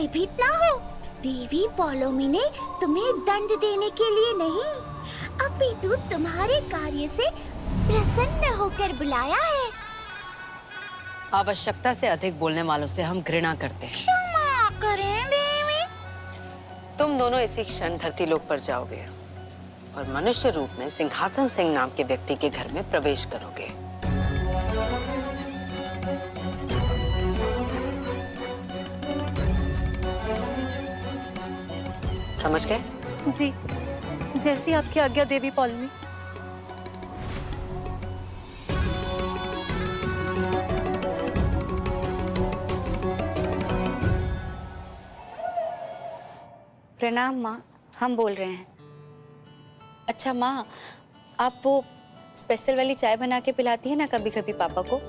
भयभीत ना हो। देवी पौलोमी ने तुम्हें दंड देने के लिए नहीं, अपितु तुम्हारे कार्य से प्रसन्न होकर बुलाया है। आवश्यकता से अधिक बोलने वालों से हम घृणा करते हैं। क्षमा करें देवी। तुम दोनों इसी क्षण धरती लोक पर जाओगे और मनुष्य रूप में सिंहासन सिंह नाम के व्यक्ति के घर में प्रवेश करोगे। समझ गए? जी, जैसी आपकी आज्ञा देवी पौलोमी। प्रणाम माँ, हम बोल रहे हैं। अच्छा माँ, आप वो स्पेशल वाली चाय बना के पिलाती है ना कभी कभी पापा को,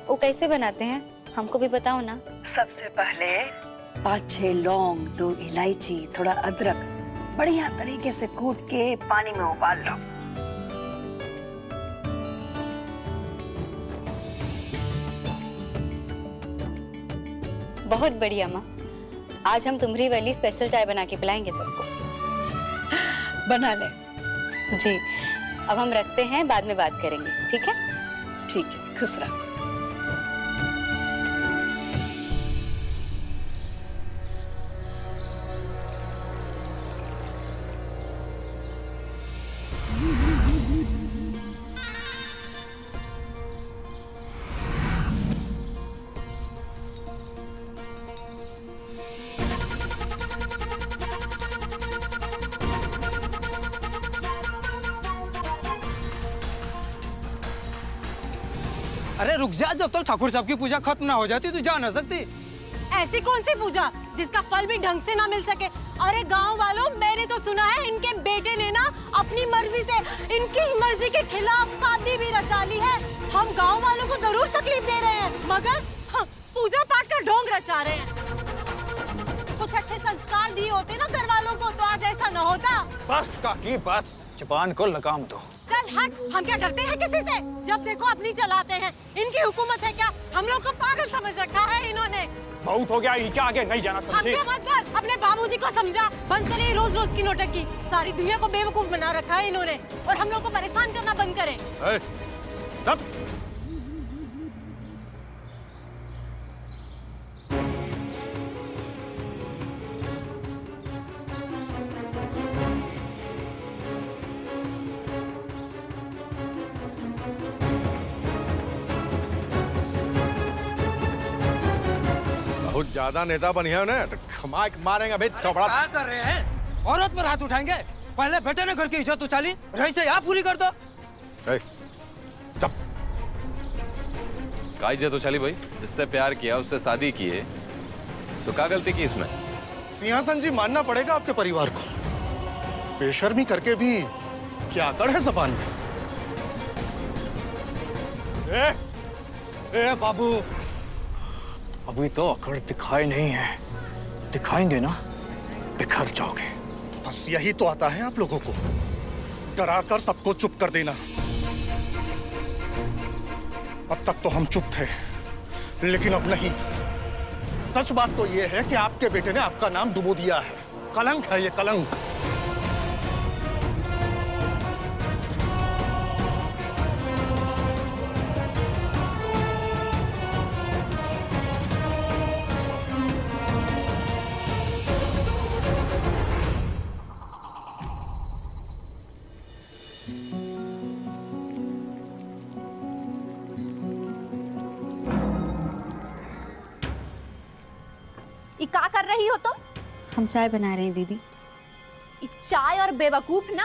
वो कैसे बनाते हैं हमको भी बताओ ना। सबसे पहले 5-6 लौंग, 2 इलायची, थोड़ा अदरक बढ़िया तरीके से कूट के पानी में उबाल लो। बहुत बढ़िया माँ, आज हम तुम्हारी वाली स्पेशल चाय बना के पिलाएंगे सबको। बना ले। जी, अब हम रखते हैं, बाद में बात करेंगे, ठीक है? ठीक है, खुश रहो। अरे रुक जा, जब तक ठाकुर साहब की पूजा खत्म ना हो जाती तू जा ना सकती। ऐसी कौन सी पूजा जिसका फल भी ढंग से ना मिल सके? अरे गांव वालों, मैंने तो सुना है इनके बेटे ने ना अपनी मर्जी से, इनकी मर्जी के खिलाफ शादी भी रचा ली है। हम गांव वालों को जरूर तकलीफ दे रहे हैं, मगर पूजा पाठ का ढोंग रचा रहे हैं। कुछ अच्छे संस्कार दिए होते ना घर वालों को तो आज ऐसा न होता। बस काकी बस, जुबान को लगाम दो। चल हट, हम क्या डरते हैं किसी से? जब देखो अपनी चलाते हैं। इनकी हुकूमत है क्या? हम लोग को पागल समझ रखा है इन्होंने। बहुत हो गया, इनके आगे नहीं जाना समझे? हमके मत कर, अपने बाबूजी को समझा। बंद करे रोज रोज की नौटंकी। सारी दुनिया को बेवकूफ बना रखा है इन्होंने, और हम लोग को परेशान करना बंद करे। सब बहुत ज्यादा नेता बनिया है ना, तो खमा के मारेंगे भाई। थोड़ा क्या कर रहे हैं? औरत पर हाथ उठाएंगे? पहले बेटे ने घर की इज्जत उछाली, रही से यहाँ पूरी कर दो। का इज्जत उछाली भाई? जिससे प्यार किया, उससे शादी की है, तो क्या गलती की इसमें? सिंहासन जी, मानना पड़ेगा आपके परिवार को। बेशर्मी करके भी क्या अकड़ है जबान में। ए बाबू, अभी तो अकड़ दिखाई नहीं है, दिखाएंगे ना बिखर जाओगे। बस यही तो आता है आप लोगों को, डराकर सबको चुप कर देना। अब तक तो हम चुप थे, लेकिन अब नहीं। सच बात तो ये है कि आपके बेटे ने आपका नाम डुबो दिया है। कलंक है ये, कलंक। ये क्या कर रही हो तुम? हम चाय बना रहे हैं दीदी। ये चाय और बेवकूफ ना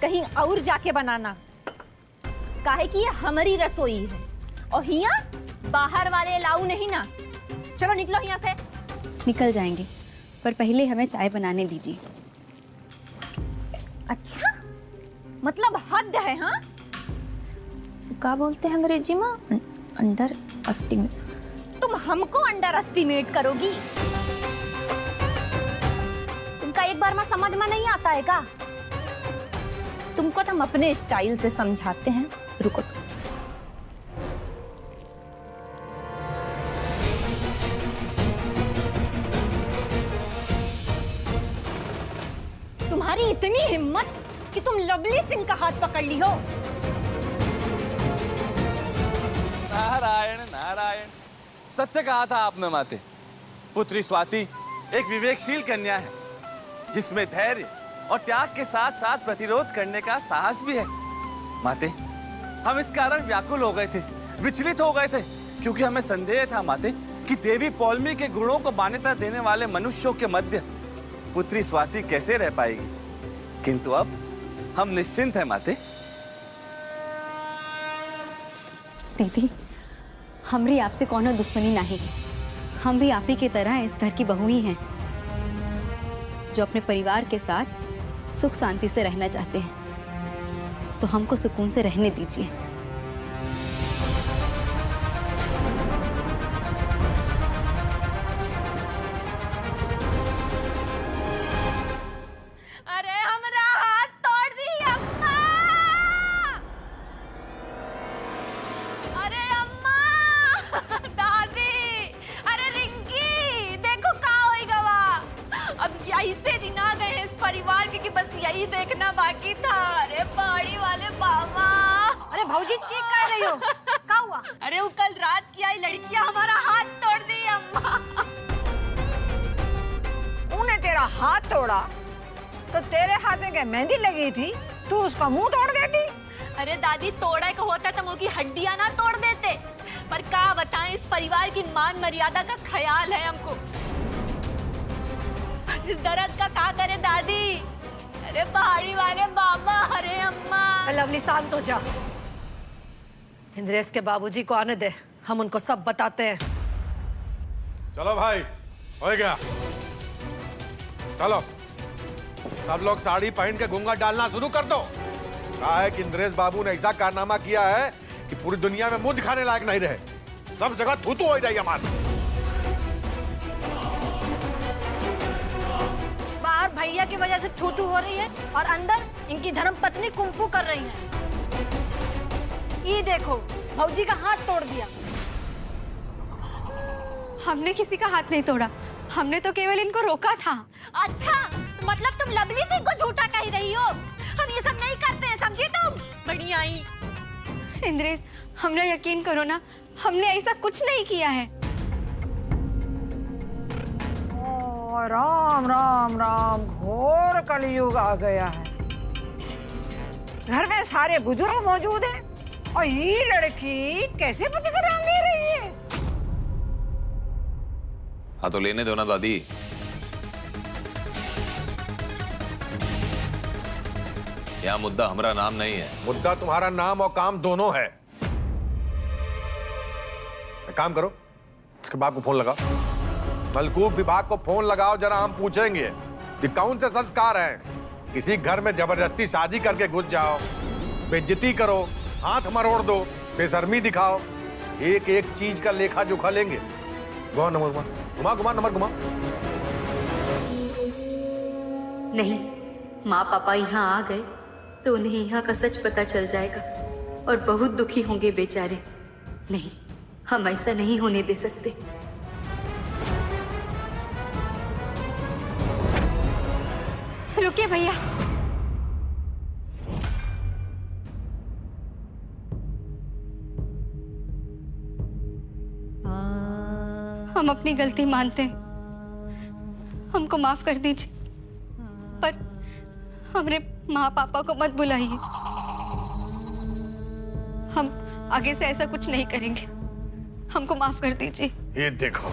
कहीं और जाके बनाना, काहे कि ये हमारी रसोई है और यहाँ बाहर वाले लाऊ नहीं ना। चलो निकलो यहाँ से। निकल जाएंगे, पर पहले हमें चाय बनाने दीजिए। अच्छा, मतलब हद है। हाँ, क्या बोलते हैं अंग्रेजी में? Under estimate. तुम हमको अंडर एस्टिमेट करोगी? तुमका एक बार में समझ में नहीं आता है का? तुमको तो हम अपने स्टाइल से समझाते हैं, रुको तो। तुम्हारी इतनी हिम्मत कि तुम लवली सिंह का हाथ पकड़ ली हो। नारायण नारायण, सत्य कहा था आपने माते। पुत्री स्वाति एक विवेकशील कन्या है, जिसमें धैर्य और त्याग के साथ साथ प्रतिरोध करने का साहस भी है। माते, हम इस कारण व्याकुल हो गए थे, विचलित हो गए थे, क्योंकि हमें संदेह था माते कि देवी पौलमी के गुणों को मान्यता देने वाले मनुष्यों के मध्य पुत्री स्वाति कैसे रह पाएगी। किंतु अब हम निश्चिंत हैं माते। दीदी, हमरी आपसे कोनो दुश्मनी नहीं। हम भी आप ही की तरह इस घर की बहू ही हैं, जो अपने परिवार के साथ सुख शांति से रहना चाहते हैं। तो हमको सुकून से रहने दीजिए। अरे हमरा हाथ तोड़ दी अम्मा। अरे अम्मा, दादी, अरे रिंकी, देखो का होई गवा। अब यही से दिन आ गए इस परिवार के कि बस यही देखना बाकी था। अरे बाड़ी वाले बाबा। अरे भौजी चीख कर रही हो, क्या हुआ? अरे वो कल रात की आई लड़कियां हमारा हाथ तोड़ दी अम्मा। उन्हें तेरा हाथ तोड़ा तो तेरे हाथ में क्या मेहंदी लगी थी? तू उसका मुंह तोड़ देती? अरे दादी, तोड़ा को होता तो मुंह की हड्डियां ना तोड़ देते। पर क्या बताएं, इस परिवार की मान मर्यादा का ख्याल है हमको। इस दर्द का क्या करे दादी। अरे पहाड़ी वाले बाबा। अरे अम्मा। लवली शांत हो जा। इंद्रेश के बाबूजी को आने दे, हम उनको सब बताते हैं। चलो भाई, हो गया। चलो सब लोग साड़ी पहन के घूंघट डालना शुरू कर दो। कहा है कि इंद्रेश बाबू ने ऐसा कारनामा किया है कि पूरी दुनिया में मुंह दिखाने लायक नहीं रहे। सब जगह थू-थू हो जाएगी हमारी। बाहर भैया की वजह से थू-थू हो रही है और अंदर इनकी धर्म पत्नी कुंफू कर रही है। ये देखो, भौजी का हाथ तोड़ दिया। हमने किसी का हाथ नहीं तोड़ा, हमने तो केवल इनको रोका था। अच्छा, मतलब तुम लवली सिंह को झूठा कह रही हो। हम ये सब नहीं करते हैं, समझी तुम? बड़ी आई। इंद्रेश, हमरा यकीन करो ना, हमने ऐसा कुछ नहीं किया है। ओ, राम राम राम, घोर कलयुग आ गया है। घर में सारे बुजुर्ग मौजूद हैं और ये लड़की कैसे पति को रंग दे रही है? हाँ तो लेने दो ना दादी। यहाँ मुद्दा हमारा नाम नहीं है। मुद्दा तुम्हारा नाम और काम दोनों है। एक काम करो, इसके बाप को फोन लगाओ, नलकूप विभाग को फोन लगाओ, जरा हम पूछेंगे कि कौन से संस्कार हैं। किसी घर में जबरदस्ती शादी करके घुस जाओ, बेइज्जती करो, हाथ मरोड़ दो, बेशर्मी दिखाओ, एक एक चीज का लेखा जोखा लेंगे। घुमा नंबर, घुमा घुमा नंबर घुमा। नहीं, माँ पापा यहाँ आ गए तो उन्हें यहाँ का सच पता चल जाएगा और बहुत दुखी होंगे बेचारे। नहीं, हम ऐसा नहीं होने दे सकते। रुकिए भैया, हम अपनी गलती मानते हैं, हमको माफ कर दीजिए, पर हमारे माँ पापा को मत बुलाइए। हम आगे से ऐसा कुछ नहीं करेंगे, हमको माफ कर दीजिए। ये देखो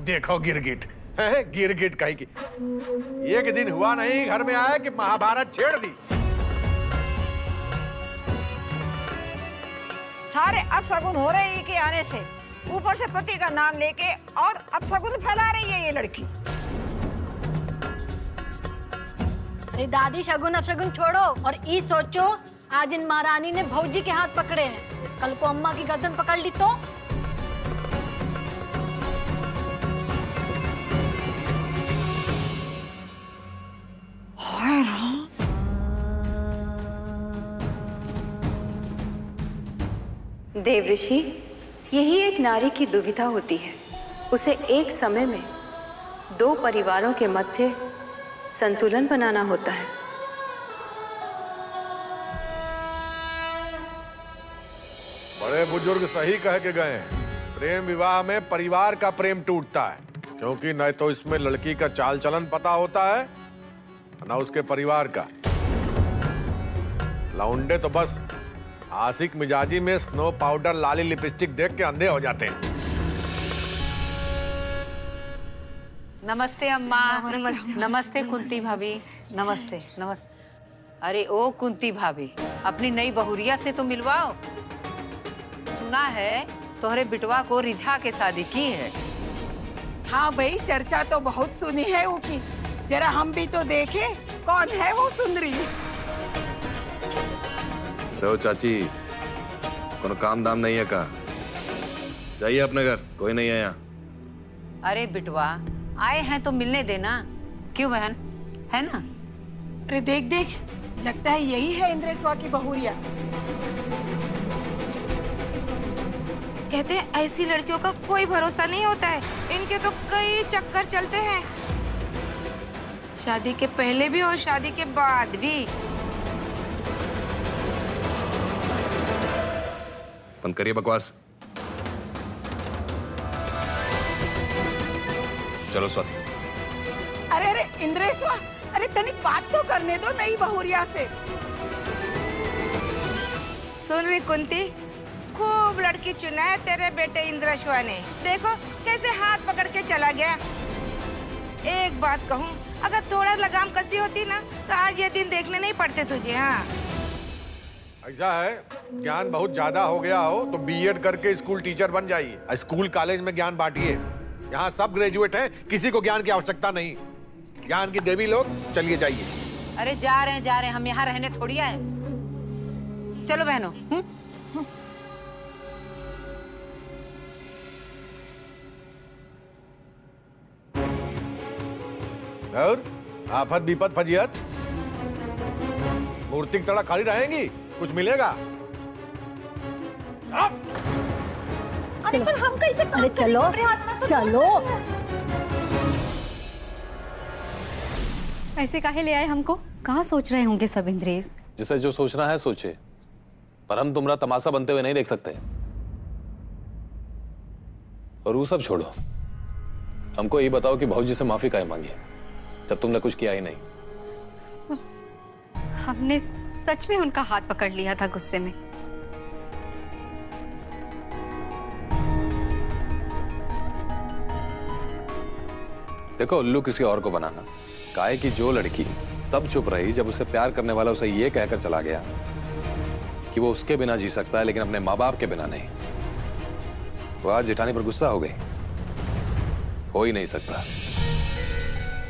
देखो गिरगिट है, गिरगिट कहीं की। एक दिन हुआ नहीं घर में आया कि महाभारत छेड़ दी। सारे अपशगुन हो रहे हैं के आने से, ऊपर से पति का नाम लेके और अपशगुन फैला रही है ये लड़की। अरे दादी, शगुन अपशगुन छोड़ो और ई सोचो, आज इन महारानी ने भौजी के हाथ पकड़े हैं, कल को अम्मा की गर्दन पकड़ ली तो? देवऋषि, यही एक नारी की दुविधा होती है। उसे एक समय में दो परिवारों के मध्य संतुलन बनाना होता है। बड़े बुजुर्ग सही कह के गए हैं। प्रेम विवाह में परिवार का प्रेम टूटता है, क्योंकि न तो इसमें लड़की का चाल चलन पता होता है न उसके परिवार का। लौंडे तो बस आशिक मिजाजी में स्नो पाउडर लाली लिपस्टिक देख के अंधे हो जाते हैं। नमस्ते अम्मा। नमस्ते कुंती भाभी। नमस्ते नमस्ते। अरे ओ कुंती भाभी, अपनी नई बहुरिया से तो मिलवाओ। सुना है तोहरे बिटवा को रिझा के शादी की है। हाँ भाई, चर्चा तो बहुत सुनी है उनकी। जरा हम भी तो देखें कौन है वो सुंदरी। रहो चाची, कोनो काम दाम नहीं है का? जाइए अपने घर, कोई नहीं है यहाँ। अरे बिटवा, आए हैं तो मिलने देना। क्यों बहन, है ना? अरे देख देख, लगता है यही है इंद्रेश्वर की बहुरिया। कहते हैं ऐसी लड़कियों का कोई भरोसा नहीं होता है, इनके तो कई चक्कर चलते हैं, शादी के पहले भी और शादी के बाद भी। बंद करिए बकवास। चलो स्वाति। अरे अरे इंद्रेश्वर, अरे तनिक बात तो करने दो नई बहुरिया से। सुन रही कुंती, खूब लड़की चुना है तेरे बेटे इंद्रेश्वर ने। देखो कैसे हाथ पकड़ के चला गया। एक बात कहूँ, अगर थोड़ा लगाम कसी होती ना तो आज ये दिन देखने नहीं पड़ते तुझे। हाँ, ऐसा है, ज्ञान बहुत ज्यादा हो गया हो तो बीएड करके स्कूल टीचर बन जाइए। स्कूल कॉलेज में ज्ञान बांटिए। यहाँ सब ग्रेजुएट हैं, किसी को ज्ञान की आवश्यकता नहीं। ज्ञान की देवी लोग, चलिए जाइए। अरे जा रहे हैं, हम यहाँ रहने थोड़ी आए। चलो बहनों। और आफत विपत फजियत, मूर्ति की तरह खाली रहेंगी? कुछ मिलेगा? अरे पर हम कैसे काम करेंगे? चलो चलो। ऐसे काहे ले आए हमको? कहाँ सोच रहे होंगे सब इंद्रेश? जिसे जो सोचना है सोचे, पर हम तुम्हारा तमाशा बनते हुए नहीं देख सकते। और वो सब छोड़ो, हमको ये बताओ कि भौजी से माफी काहे मांगी जब तुमने कुछ किया ही नहीं? हमने सच में उनका हाथ पकड़ लिया था गुस्से में। देखो, उल्लू किसी और को बनाना, काहे कि जो लड़की तब चुप रही जब उससे प्यार करने वाला उसे ये कहकर चला गया कि वो उसके बिना जी सकता है लेकिन अपने माँ बाप के बिना नहीं, वो आज जेठानी पर गुस्सा हो गई। हो ही नहीं सकता।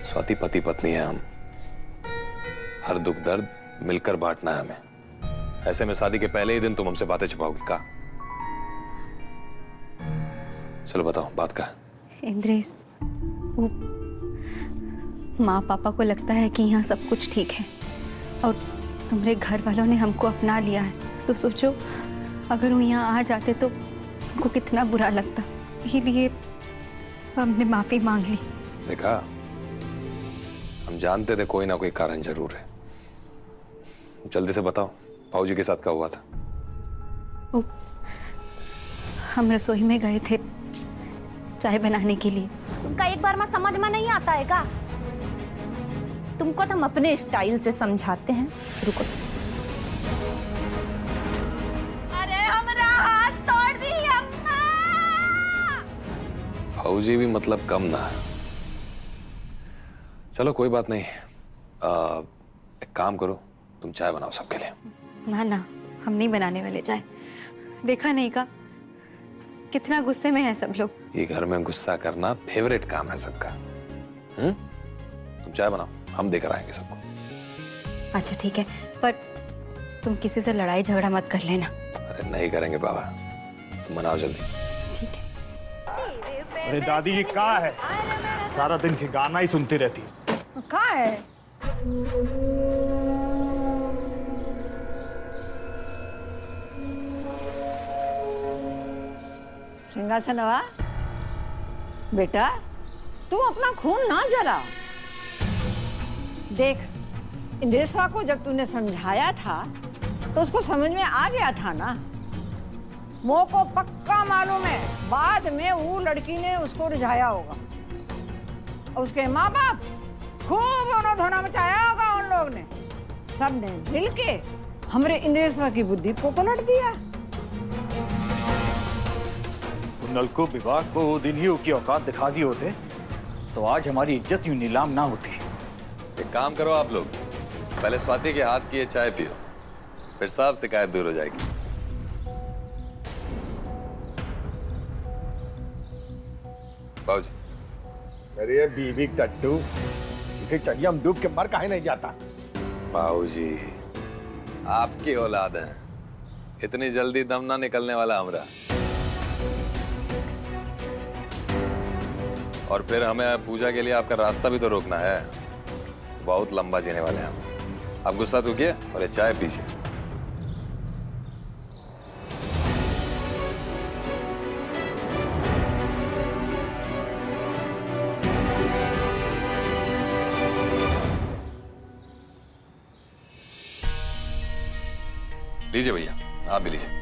स्वाति पति पत्नी है हम, हर दुख दर्द मिलकर बांटना है हमें। ऐसे में शादी के पहले ही दिन तुम हमसे बातें छुपाओगी का? चलो बताओ, बात का है? इंद्रेश, वो माँ पापा को लगता है कि यहाँ सब कुछ ठीक है और तुम्हारे घर वालों ने हमको अपना लिया है, तो सोचो अगर वो यहाँ आ जाते तो उनको कितना बुरा लगता। इसीलिए हमने माफी मांग ली। देखा, हम जानते थे कोई ना कोई कारण जरूर है। जल्दी से बताओ, भाऊजी के साथ क्या हुआ था? हम रसोई में गए थे चाय बनाने के लिए। तुमका एक बार में समझ में नहीं आता है का? तुमको तो हम अपने स्टाइल से समझाते हैं। रुको। अरे हमरा हाथ तोड़ दी अम्मा। भाऊजी भी मतलब कम ना है। चलो कोई बात नहीं, एक काम करो, तुम चाय बनाओ सबके लिए। ना ना, हम नहीं बनाने वाले चाय। देखा नहीं का कितना गुस्से में है सब लोग। ये घर में गुस्सा करना फेवरेट काम है सबका। तुम चाय बनाओ, हम देकर आएंगे सबको। अच्छा ठीक है, पर तुम किसी से लड़ाई झगड़ा मत कर लेना। अरे नहीं करेंगे बाबा, तुम मनाओ जल्दी। ठीक है। अरे दादी ये कहाँ है? सारा दिन की गाना ही सुनती रहती है। कहाँ है? सिंहासनवा, बेटा तू अपना खून ना जला। देख, इंद्रेश्वर को जब तूने समझाया था तो उसको समझ में आ गया था ना। मो को पक्का मालूम है बाद में वो लड़की ने उसको रिझाया होगा। उसके माँ बाप खूब उन्होंने धोना मचाया होगा उन लोग ने, सबने मिलके हमरे इंद्रेश्वर की बुद्धि को पलट दिया। नलकूप विभाग को वो दिन ही उसकी औकात दिखा दी होते तो आज हमारी इज्जत यूं नीलाम ना होती। एक काम करो आप लोग, पहले स्वाति के हाथ की ये चाय पियो, फिर सब शिकायत दूर हो जाएगी। बाबूजी। अरे बीबी टट्टू, इसे चलिए हम डूब के मर काहे नहीं जाता। बाबूजी आपकी औलाद है, इतनी जल्दी दम ना निकलने वाला हमरा। और फिर हमें पूजा के लिए आपका रास्ता भी तो रोकना है, बहुत लंबा जीने वाले हैं हम। आप गुस्सा रुकिए और ये चाय पीजिए। लीजिए भैया, आप भी लीजिए।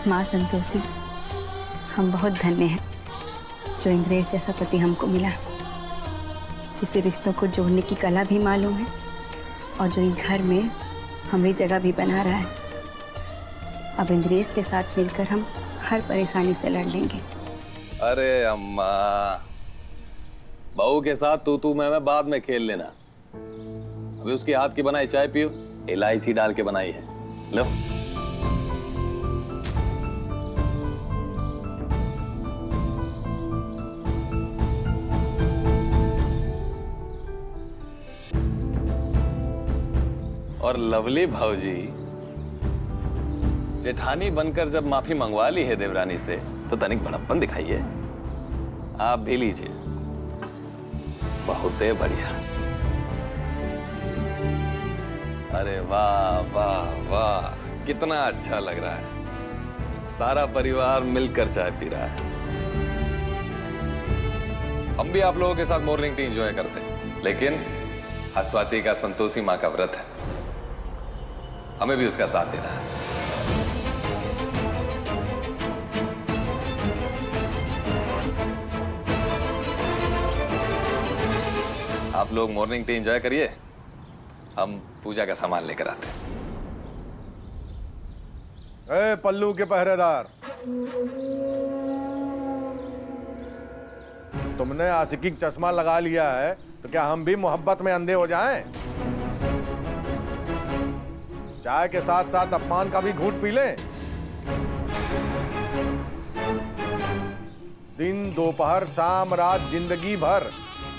माँ संतोषी, हम बहुत धन्य हैं जो इंद्रेश जैसा पति हमको मिला, जिसे रिश्तों को जोड़ने की कला भी मालूम है और जो इन घर में हमारी जगह भी बना रहा है। अब इंद्रेश के साथ मिलकर हम हर परेशानी से लड़ लेंगे। अरे अम्मा, बहू के साथ तू मैं बाद में खेल लेना, अभी उसके हाथ की बनाई चाय पियो, इलायची डाल के बनाई है, लो। और लवली भाऊजी, जेठानी बनकर जब माफी मंगवा ली है देवरानी से तो तनिक बड़प्पन दिखाइए। आप भी लीजिए, बहुत बढ़िया। अरे वाह वाह वाह, कितना अच्छा लग रहा है। सारा परिवार मिलकर चाय पी रहा है। हम भी आप लोगों के साथ मॉर्निंग टी एंजॉय करते हैं, लेकिन आज स्वाति का संतोषी माँ का व्रत है, हमें भी उसका साथ देना है। आप लोग मॉर्निंग टी एंजॉय करिए, हम पूजा का सामान लेकर आते हैं। ए पल्लू के पहरेदार, तुमने आशिकी चश्मा लगा लिया है तो क्या हम भी मोहब्बत में अंधे हो जाएं? चाय के साथ साथ अपमान का भी घूंट पी लें। दिन दोपहर शाम रात जिंदगी भर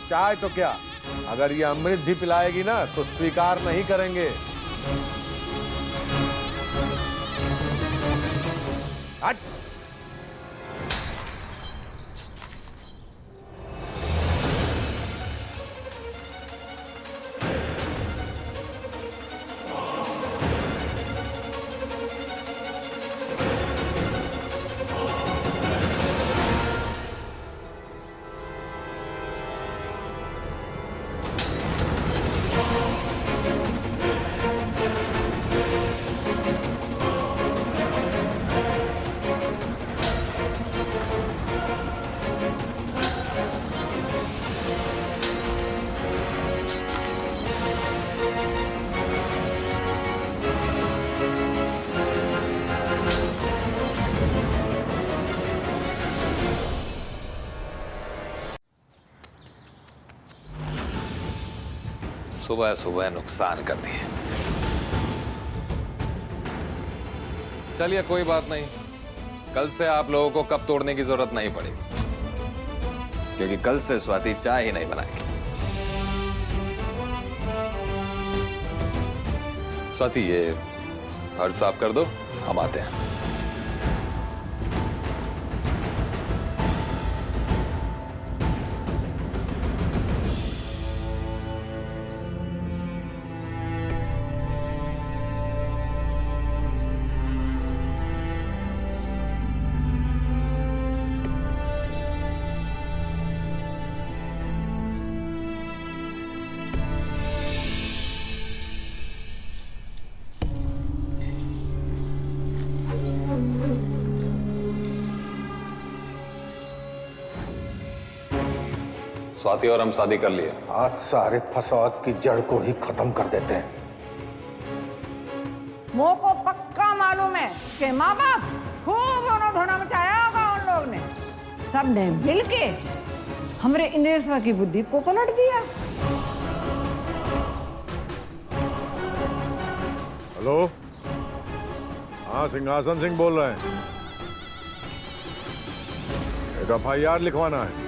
चाय तो क्या, अगर ये अमृत भी पिलाएगी ना तो स्वीकार नहीं करेंगे। हट। सुबह सुबह नुकसान कर दिए। चलिए कोई बात नहीं, कल से आप लोगों को कप तोड़ने की जरूरत नहीं पड़ेगी, क्योंकि कल से स्वाति चाय ही नहीं बनाएगी। स्वाति ये घर साफ कर दो, हम आते हैं। स्वाति और हम शादी कर लिए। आज सारे फसाद की जड़ को ही खत्म कर देते हैं। मोह को पक्का मालूम है कि माँ बाप खूब उन्होंने धोना मचाया होगा उन लोग ने। सब ने मिलके हमरे इंद्रेश्वर की बुद्धि को पलट दिया। हेलो, हाँ सिंहासन सिंह बोल रहे हैं। एक FIR लिखवाना है।